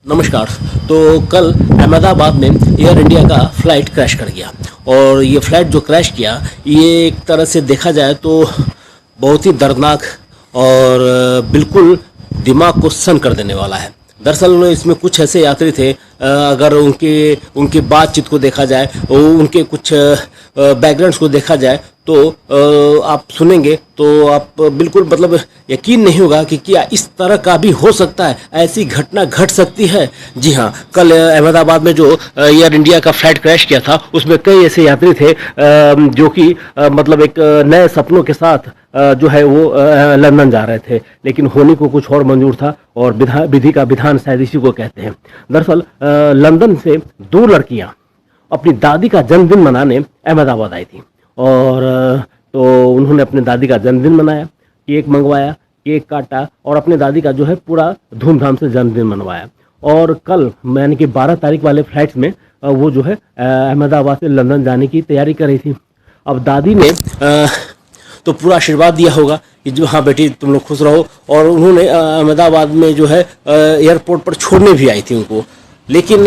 नमस्कार। तो कल अहमदाबाद में एयर इंडिया का फ़्लाइट क्रैश कर गया और ये फ़्लाइट जो क्रैश किया ये एक तरह से देखा जाए तो बहुत ही दर्दनाक और बिल्कुल दिमाग को सन्न कर देने वाला है। दरअसल इसमें कुछ ऐसे यात्री थे, अगर उनकी बातचीत को देखा जाए, उनके कुछ बैकग्राउंड्स को देखा जाए तो आप सुनेंगे तो आप बिल्कुल मतलब यकीन नहीं होगा कि क्या इस तरह का भी हो सकता है, ऐसी घटना घट सकती है। जी हाँ, कल अहमदाबाद में जो एयर इंडिया का फ्लाइट क्रैश किया था उसमें कई ऐसे यात्री थे जो कि मतलब एक नए सपनों के साथ जो है वो लंदन जा रहे थे, लेकिन होने को कुछ और मंजूर था और विधि का विधान शायद इसी को कहते हैं। दरअसल लंदन से दो लड़कियां अपनी दादी का जन्मदिन मनाने अहमदाबाद आई थी और तो उन्होंने अपने दादी का जन्मदिन मनाया, केक मंगवाया, केक काटा और अपने दादी का जो है पूरा धूमधाम से जन्मदिन मनवाया। और कल यानी कि 12 तारीख वाले फ्लाइट्स में वो जो है अहमदाबाद से लंदन जाने की तैयारी कर रही थी। अब दादी ने तो पूरा आशीर्वाद दिया होगा कि जो हाँ बेटी तुम लोग खुश रहो, और उन्होंने अहमदाबाद में जो है एयरपोर्ट पर छोड़ने भी आई थी उनको। लेकिन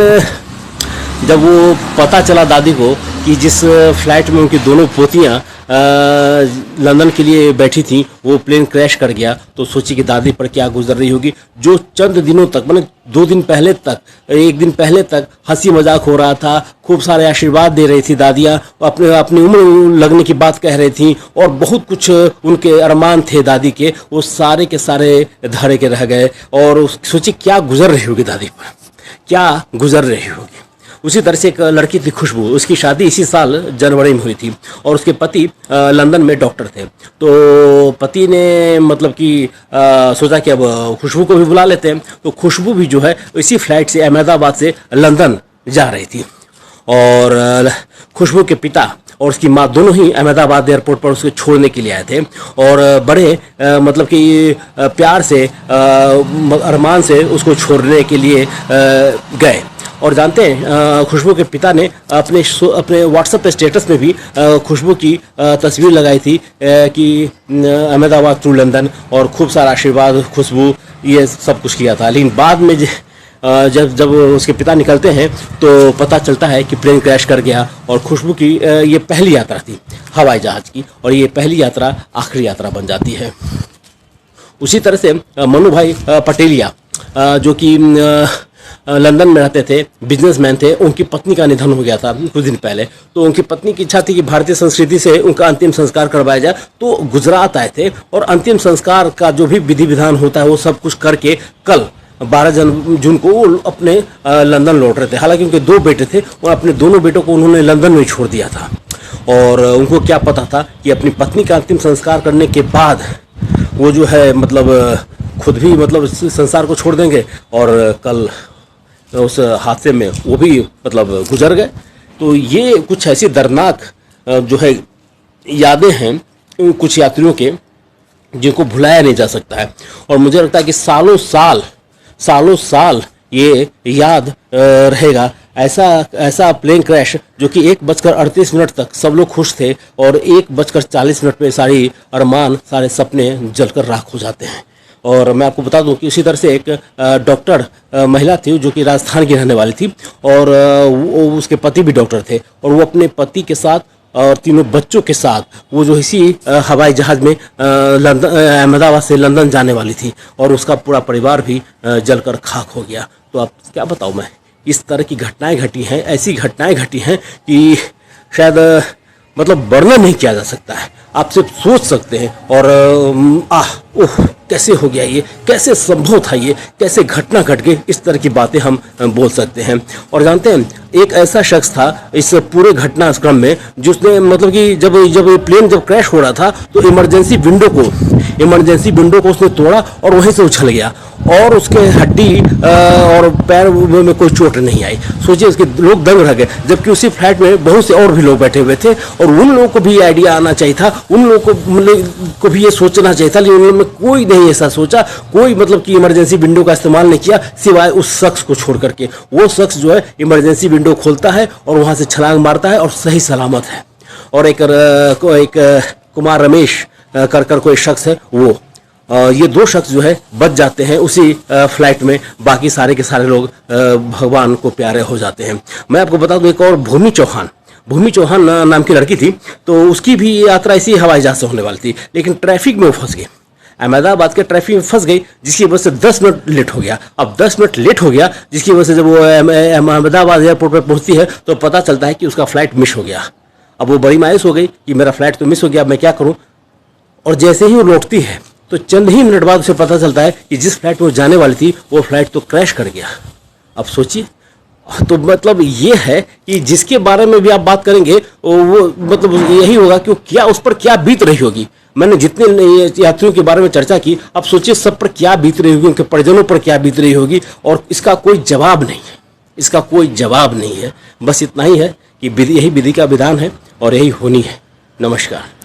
जब वो पता चला दादी को कि जिस फ्लाइट में उनकी दोनों पोतियां लंदन के लिए बैठी थी वो प्लेन क्रैश कर गया, तो सोची कि दादी पर क्या गुजर रही होगी। जो चंद दिनों तक मतलब 2 दिन पहले तक, 1 दिन पहले तक हंसी मजाक हो रहा था, खूब सारे आशीर्वाद दे रही थी दादियाँ, अपनी उम्र लगने की बात कह रही थी और बहुत कुछ उनके अरमान थे दादी के, वो सारे के सारे धरे के रह गए। और सोची क्या गुजर रही होगी दादी पर, क्या गुजर रही होगी। उसी तरह से एक लड़की थी खुशबू, उसकी शादी इसी साल जनवरी में हुई थी और उसके पति लंदन में डॉक्टर थे। तो पति ने मतलब कि सोचा कि अब खुशबू को भी बुला लेते हैं, तो खुशबू भी जो है इसी फ्लाइट से अहमदाबाद से लंदन जा रही थी। और खुशबू के पिता और उसकी माँ दोनों ही अहमदाबाद एयरपोर्ट पर उसको छोड़ने के लिए आए थे और बड़े मतलब कि प्यार से अरमान से उसको छोड़ने के लिए गए। और जानते हैं खुशबू के पिता ने अपने व्हाट्सएप पे स्टेटस में भी खुशबू की तस्वीर लगाई थी कि अहमदाबाद टू लंदन, और खूब सारा आशीर्वाद, खुशबू, ये सब कुछ किया था। लेकिन बाद में जब उसके पिता निकलते हैं तो पता चलता है कि प्लेन क्रैश कर गया और खुशबू की ये पहली यात्रा थी हवाई जहाज़ की, और ये पहली यात्रा आखिरी यात्रा बन जाती है। उसी तरह से मनु भाई पटेलिया जो कि लंदन में रहते थे, बिजनेसमैन थे, उनकी पत्नी का निधन हो गया था कुछ दिन पहले। तो उनकी पत्नी की इच्छा थी कि भारतीय संस्कृति से उनका अंतिम संस्कार करवाया जाए, तो गुजरात आए थे और अंतिम संस्कार का जो भी विधि विधान होता है वो सब कुछ करके कल 12 जून को वो अपने लंदन लौट रहे थे। हालांकि उनके 2 बेटे थे और अपने दोनों बेटों को उन्होंने लंदन में छोड़ दिया था। और उनको क्या पता था कि अपनी पत्नी का अंतिम संस्कार करने के बाद वो जो है मतलब खुद भी मतलब संसार को छोड़ देंगे और कल उस हादसे में वो भी मतलब गुजर गए। तो ये कुछ ऐसी दर्दनाक जो है यादें हैं कुछ यात्रियों के, जिनको भुलाया नहीं जा सकता है। और मुझे लगता है कि सालों साल ये याद रहेगा। ऐसा प्लेन क्रैश जो कि 1:38 तक सब लोग खुश थे और 1:40 पे सारी अरमान, सारे सपने जलकर राख हो जाते हैं। और मैं आपको बता दूं कि इसी तरह से एक डॉक्टर महिला थी जो कि राजस्थान की रहने वाली थी और उसके पति भी डॉक्टर थे, और वो अपने पति के साथ और 3 बच्चों के साथ वो जो इसी हवाई जहाज़ में अहमदाबाद से लंदन जाने वाली थी, और उसका पूरा परिवार भी जलकर खाक हो गया। तो आप क्या बताऊं मैं, इस तरह की घटनाएं घटी हैं, ऐसी घटनाएं घटी हैं कि शायद मतलब वर्णन नहीं किया जा सकता है। आप सिर्फ सोच सकते हैं और कैसे हो गया ये, कैसे संभव था ये, कैसे घटना घट गई, इस तरह की बातें हम बोल सकते हैं। और जानते हैं एक ऐसा शख्स था इस पूरे घटनाक्रम में जिसने मतलब कि जब प्लेन क्रैश हो रहा था तो इमरजेंसी विंडो को उसने तोड़ा और वहीं से उछल गया और उसके हड्डी और पैर में कोई चोट नहीं आई। सोचिए उसके लोग दंग रह गए, जबकि उसी फ्लाइट में बहुत से और भी लोग बैठे हुए थे और उन लोगों को भी आइडिया आना चाहिए था, उन लोगों को भी ये सोचना चाहिए था, लेकिन उन्होंने कोई नहीं ऐसा सोचा, कोई मतलब कि इमरजेंसी विंडो का इस्तेमाल नहीं किया सिवाय उस शख्स को छोड़ करके। वो शख्स जो है इमरजेंसी विंडो खोलता है और वहाँ से छलांग मारता है और सही सलामत है। और एक कुमार रमेश कर कोई शख्स है, वो ये 2 शख्स जो है बच जाते हैं उसी फ्लाइट में, बाकी सारे के सारे लोग भगवान को प्यारे हो जाते हैं। मैं आपको बता दूं, एक और भूमि चौहान नाम की लड़की थी, तो उसकी भी यात्रा इसी हवाई जहाज से होने वाली थी, लेकिन ट्रैफिक में वो फंस गई, अहमदाबाद के ट्रैफिक में फंस गई, जिसकी वजह से 10 मिनट लेट हो गया। अब 10 मिनट लेट हो गया, जिसकी वजह से जब वो अहमदाबाद एयरपोर्ट पर पहुंचती है तो पता चलता है कि उसका फ्लाइट मिस हो गया। अब वो बड़ी मायूस हो गई कि मेरा फ्लाइट तो मिस हो गया, अब मैं क्या करूं। और जैसे ही वो लौटती है तो चंद ही मिनट बाद उसे पता चलता है कि जिस फ्लाइट में वो जाने वाली थी वो फ्लाइट तो क्रैश कर गया। अब सोचिए, तो मतलब ये है कि जिसके बारे में भी आप बात करेंगे वो मतलब यही होगा कि क्या उस पर क्या बीत रही होगी। मैंने जितने यात्रियों के बारे में चर्चा की, अब सोचिए सब पर क्या बीत रही होगी, उनके परिजनों पर क्या बीत रही होगी, और इसका कोई जवाब नहीं है, इसका कोई जवाब नहीं है। बस इतना ही है कि यही विधि का विधान है और यही होनी है। नमस्कार।